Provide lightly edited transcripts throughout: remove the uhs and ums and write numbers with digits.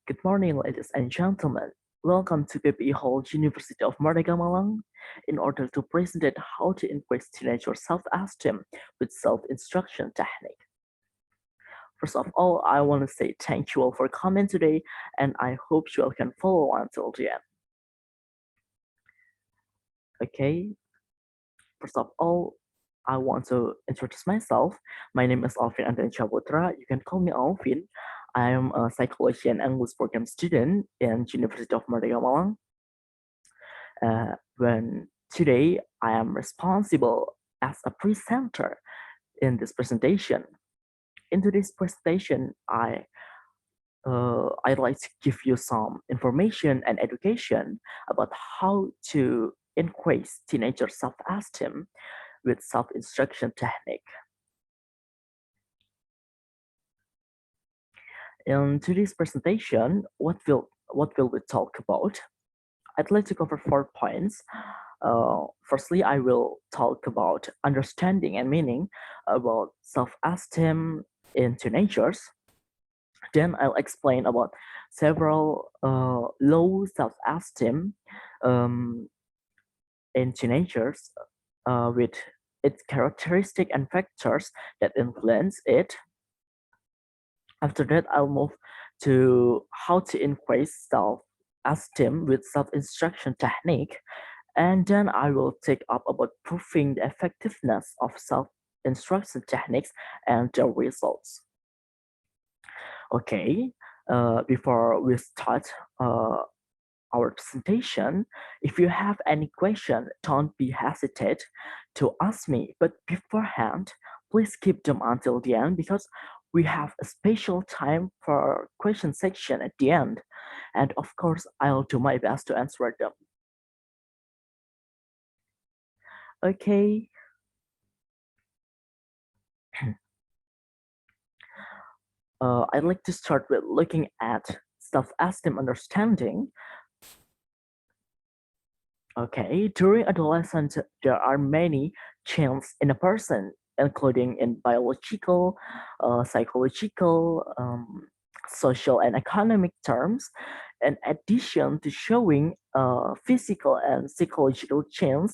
Good morning, ladies and gentlemen. Welcome to PPE Hall, University of Merdeka, Malang. In order to present how to increase teenager self-esteem with self-instruction technique. First of all, I want to say thank you all for coming today, and I hope you all can follow until the end. Okay. First of all, I want to introduce myself. My name is Alvin and Syahputra. You can call me Alvin. I am a psychology and English program student in University of Merdeka, Malang. When today I am responsible as a presenter in this presentation. In today's presentation, I'd like to give you some information and education about how to increase teenager self-esteem with self-instruction technique. In today's presentation, what will we talk about? I'd like to cover 4 points. Firstly, I will talk about understanding and meaning about self-esteem in teenagers. Then I'll explain about several low self-esteem in teenagers with its characteristic and factors that influence it. After that, I'll move to how to increase self-esteem with self-instruction technique. And then I will take up about proving the effectiveness of self-instruction techniques and their results. Okay, before we start our presentation, if you have any question, don't be hesitate to ask me. But beforehand, please keep them until the end because we have a special time for question section at the end. And of course, I'll do my best to answer them. Okay. I'd like to start with looking at self-esteem understanding. Okay, during adolescence, there are many changes in a person, including in biological, psychological, social, and economic terms. In addition to showing physical and psychological change,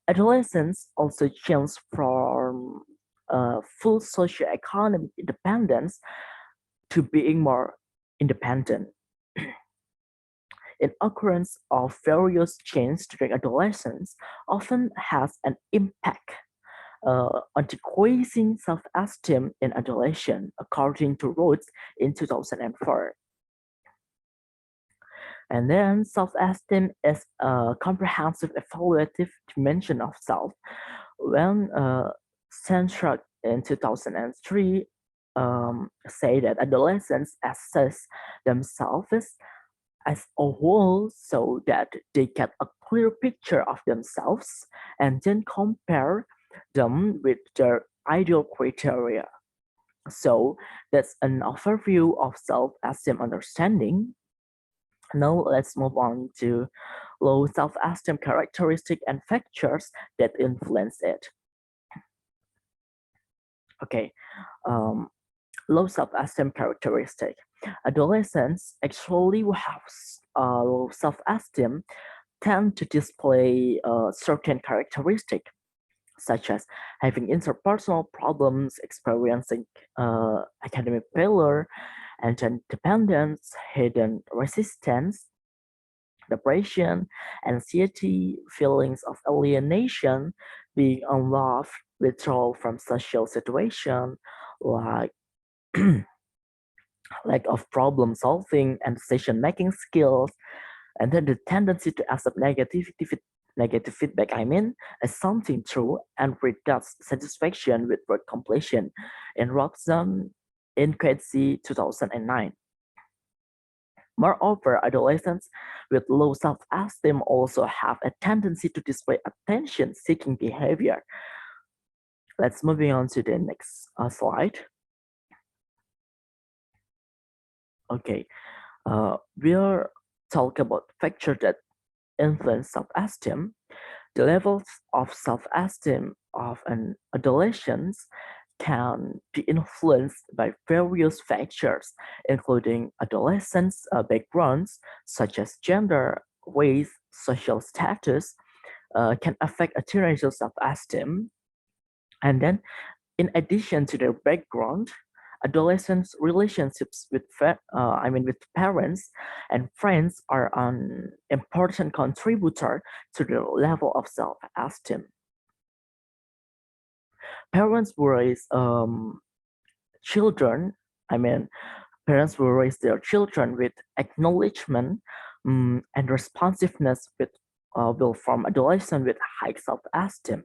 adolescents also change from full socioeconomic independence to being more independent. In occurrence of various changes during adolescence often has an impact on decreasing self-esteem in adolescence, according to Rhodes in 2004. And then self-esteem is a comprehensive evaluative dimension of self. When Central in 2003 say that adolescents assess themselves as a whole so that they get a clear picture of themselves and then compare them with their ideal criteria. So that's an overview of self-esteem understanding. Now let's move on to low self-esteem characteristic and factors that influence it. Okay, low self-esteem characteristic. Adolescents actually who have low self-esteem tend to display certain characteristics such as having interpersonal problems, experiencing academic failure, and then dependence, hidden resistance, depression, anxiety, feelings of alienation, being unloved, withdrawal from social situation, like lack of problem solving and decision making skills, and then the tendency to accept negative feedback, as something true and without satisfaction with work completion in Robson in Quetzi 2009. Moreover, adolescents with low self-esteem also have a tendency to display attention-seeking behavior. Let's moving on to the next slide. Okay, we'll talk about factors that influence self-esteem. The levels of self-esteem of an adolescent can be influenced by various factors, including adolescents' backgrounds, such as gender, race, social status, can affect a teenager's self-esteem. And then, in addition to their background, adolescents' relationships with with parents and friends are an important contributor to the level of self-esteem. Parents will raise children. I mean, parents will raise their children with acknowledgement and responsiveness will form adolescents with high self-esteem.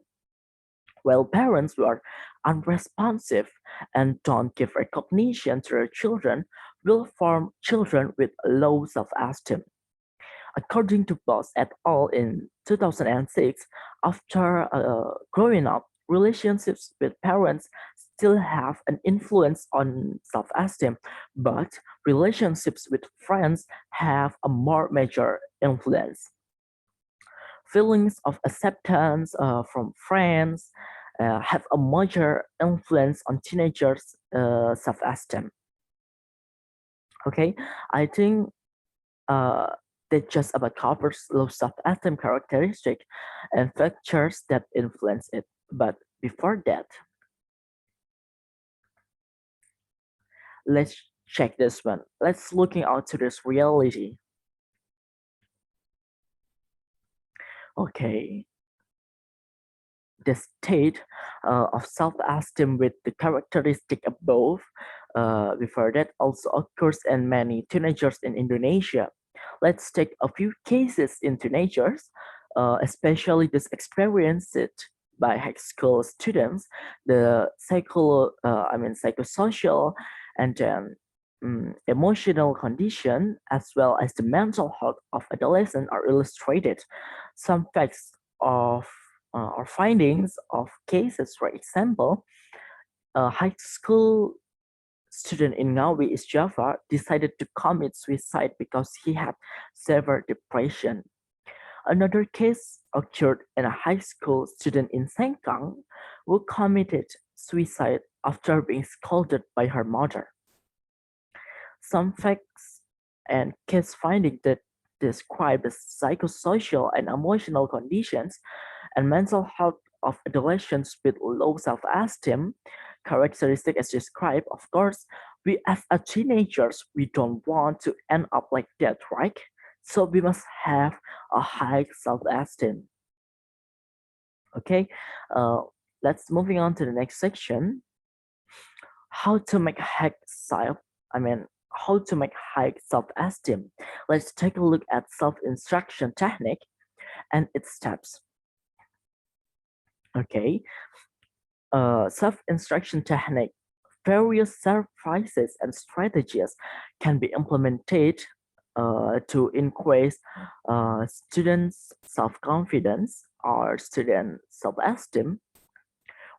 While parents who are unresponsive and don't give recognition to their children will form children with low self-esteem. According to Boss et al. In 2006, after growing up, relationships with parents still have an influence on self-esteem, but relationships with friends have a more major influence. Feelings of acceptance from friends have a major influence on teenagers' self-esteem. Okay, I think uh, that just about covers low self-esteem characteristic and factors that influence it. But before that, let's check this one. Let's looking out to this reality. Okay, the state of self-esteem with the characteristic above before that also occurs in many teenagers in Indonesia. Let's take a few cases in teenagers, especially this experienced by high school students, the psychosocial and emotional condition as well as the mental health of adolescents are illustrated. Some facts of or findings of cases, for example, a high school student in Ngawi, East Java, decided to commit suicide because he had severe depression. Another case occurred in a high school student in Sengkang who committed suicide after being scolded by her mother. Some facts and case findings that describe the psychosocial and emotional conditions and mental health of adolescents with low self-esteem characteristic as described. Of course, we as a teenagers, we don't want to end up like that, right? So we must have a high self-esteem. Okay, uh, let's moving on to the next section. How to make high self, I mean, how to make high self-esteem. Let's take a look at self-instruction technique and its steps. Okay, self-instruction technique, various self-prices and strategies can be implemented to increase students' self-confidence or student self-esteem.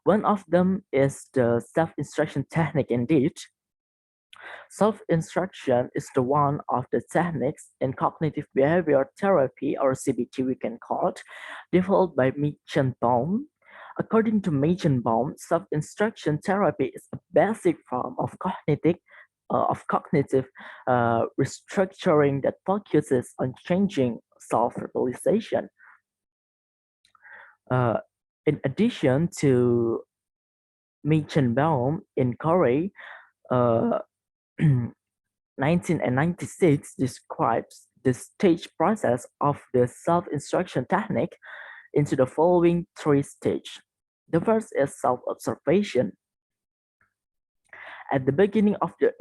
One of them is the self-instruction technique indeed. Self-instruction is the one of the techniques in cognitive behavior therapy, or CBT we can call it, developed by Baum. According to Baum, self-instruction therapy is a basic form of cognitive restructuring that focuses on changing self-realization. In addition to Baum in Korea, 1996 describes the stage process of the self-instruction technique into the following three stages. The first is self-observation. At the beginning of the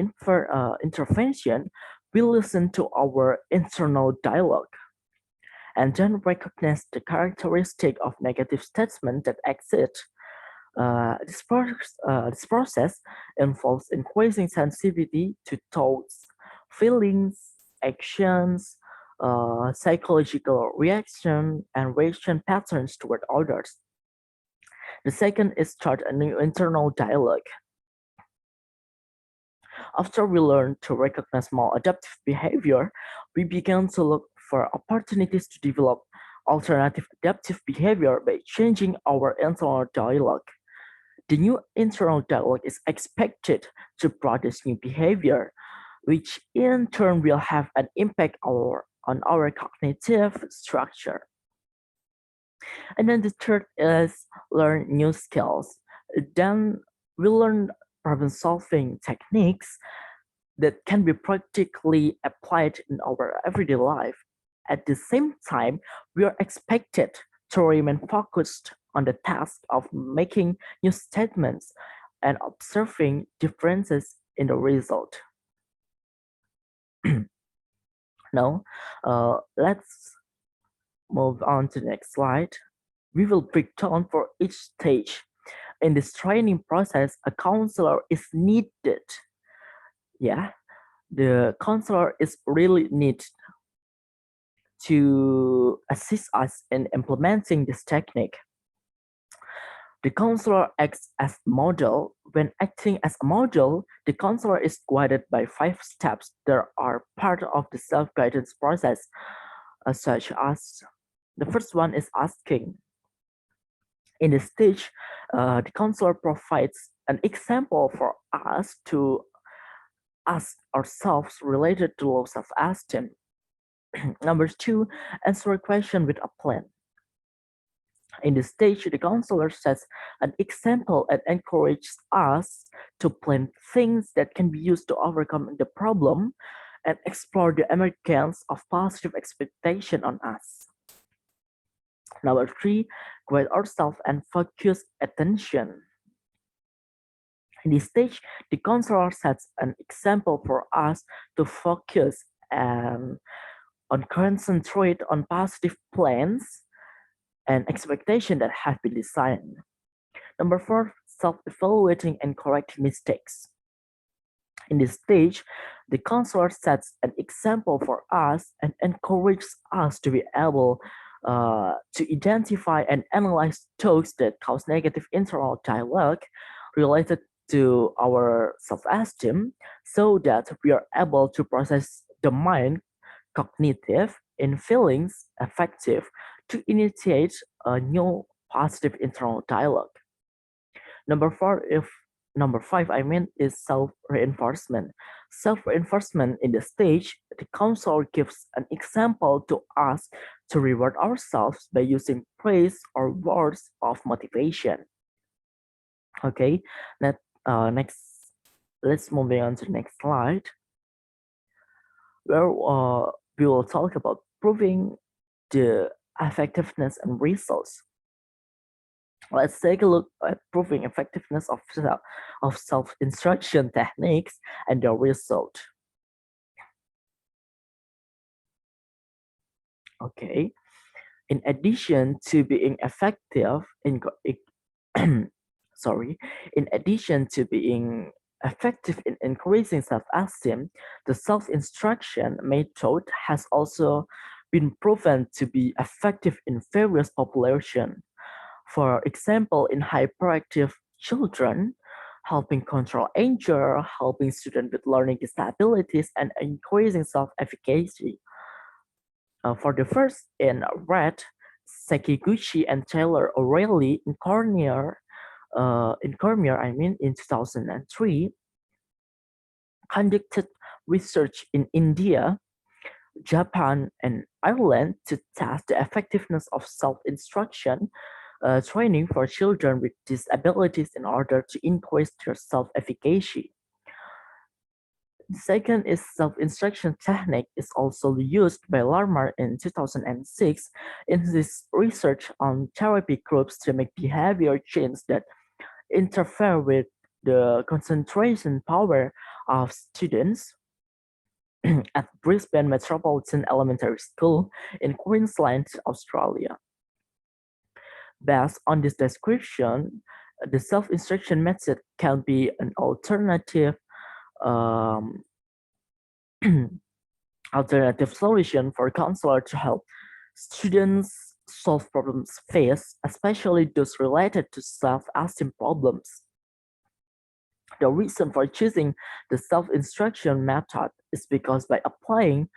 intervention, we listen to our internal dialogue and then recognize the characteristic of negative statement that exist. This process involves increasing sensitivity to thoughts, feelings, actions, psychological reaction, and reaction patterns toward others. The second is start a new internal dialogue. After we learn to recognize maladaptive behavior, we begin to look for opportunities to develop alternative adaptive behavior by changing our internal dialogue. The new internal dialogue is expected to produce new behavior, which in turn will have an impact on our cognitive structure. And then the third is learn new skills. Then we learn problem solving techniques that can be practically applied in our everyday life. At the same time, we are expected to remain focused on the task of making new statements and observing differences in the result. Now, let's move on to the next slide. We will break down for each stage. In this training process, a counselor is needed. Yeah, the counselor is really needed to assist us in implementing this technique. The counselor acts as model. When acting as a model, the counselor is guided by 5 steps that are part of the self-guidance process, such as the first one is asking. In this stage, the counselor provides an example for us to ask ourselves related to low self-esteem. Number 2, answer a question with a plan. In this stage, the counselor sets an example and encourages us to plan things that can be used to overcome the problem and explore the emergence of positive expectation on us. Number 3, guide ourselves and focus attention. In this stage, the counselor sets an example for us to focus and on concentrate on positive plans and expectations that have been designed. Number 4, self-evaluating and correcting mistakes. In this stage, the counselor sets an example for us and encourages us to be able to identify and analyze thoughts that cause negative internal dialogue related to our self-esteem so that we are able to process the mind cognitive in feelings effective to initiate a new positive internal dialogue. Number four, if number five, I mean, is self-reinforcement. Self-reinforcement in the stage, the counselor gives an example to us to reward ourselves by using praise or words of motivation. Okay, next, let's move on to the next slide, where we will talk about proving the effectiveness and results. Let's take a look at proving effectiveness of self-instruction techniques and their result. Okay, in addition to being effective in sorry, in addition to being effective in increasing self-esteem, the self-instruction method has also been proven to be effective in various populations. For example, in hyperactive children, helping control anger, helping students with learning disabilities, and increasing self-efficacy. For the first, in red, Sekiguchi and Taylor O'Reilly in Cormier, in 2003, conducted research in India, Japan, and Ireland to test the effectiveness of self-instruction training for children with disabilities in order to increase their self-efficacy. The second is self-instruction technique is also used by Larmar in 2006 in his research on therapy groups to make behavior change that interfere with the concentration power of students at Brisbane Metropolitan Elementary School in Queensland, Australia. Based on this description, the self-instruction method can be an alternative um, alternative solution for a counselor to help students solve problems faced, especially those related to self-esteem problems. The reason for choosing the self-instruction method is because by applying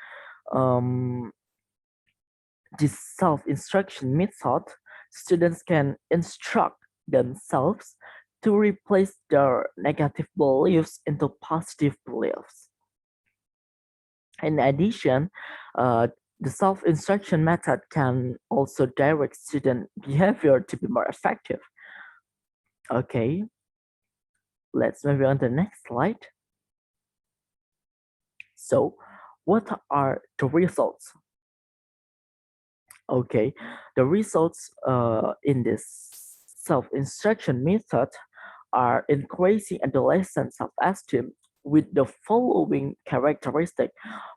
um, this self-instruction method, students can instruct themselves to replace their negative beliefs into positive beliefs. In addition, uh, the self-instruction method can also direct student behavior to be more effective. Okay, let's move on to the next slide. So, what are the results? Okay, the results in this self-instruction method are increasing adolescent self-esteem with the following characteristic.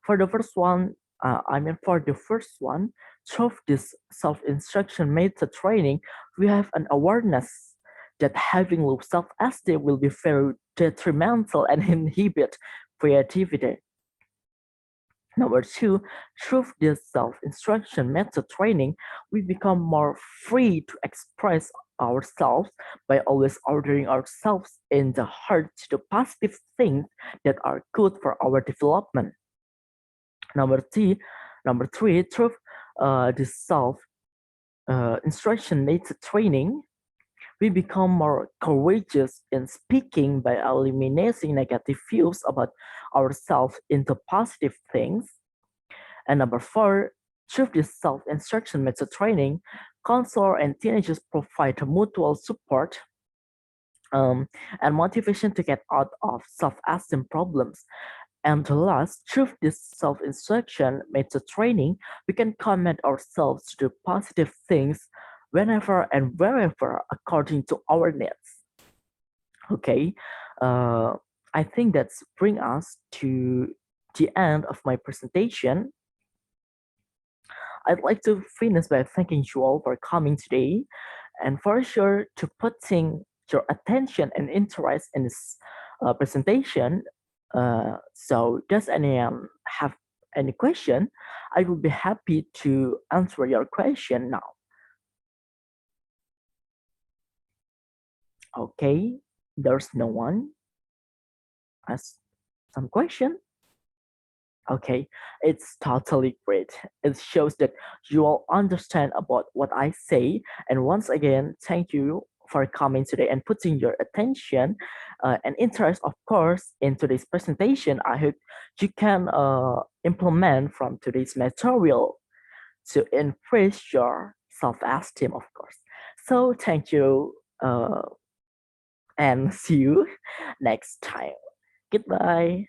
For the first one, through this self-instruction method training, we have an awareness that having low self-esteem will be very detrimental and inhibit creativity. Number two, through this self-instruction method training, we become more free to express ourselves by always ordering ourselves in the heart to the positive things that are good for our development. Number three, through this self-instruction method training, we become more courageous in speaking by eliminating negative views about ourselves into positive things. And number four, through this self-instruction method training, counselor and teenagers provide mutual support um, and motivation to get out of self-esteem problems. And last, through this self-instruction method training, we can commit ourselves to do positive things whenever and wherever according to our needs. Okay, uh, I think that's bring us to the end of my presentation. I'd like to finish by thanking you all for coming today and for sure to putting your attention and interest in this presentation. So does anyone have any question? I will be happy to answer your question now. Okay, there's no one has some question. Okay, it's totally great. It shows that you all understand about what I say. And once again, thank you for coming today and putting your attention and interest, of course, in today's presentation. I hope you can implement from today's material to increase your self-esteem, of course. So thank you and see you next time. Goodbye.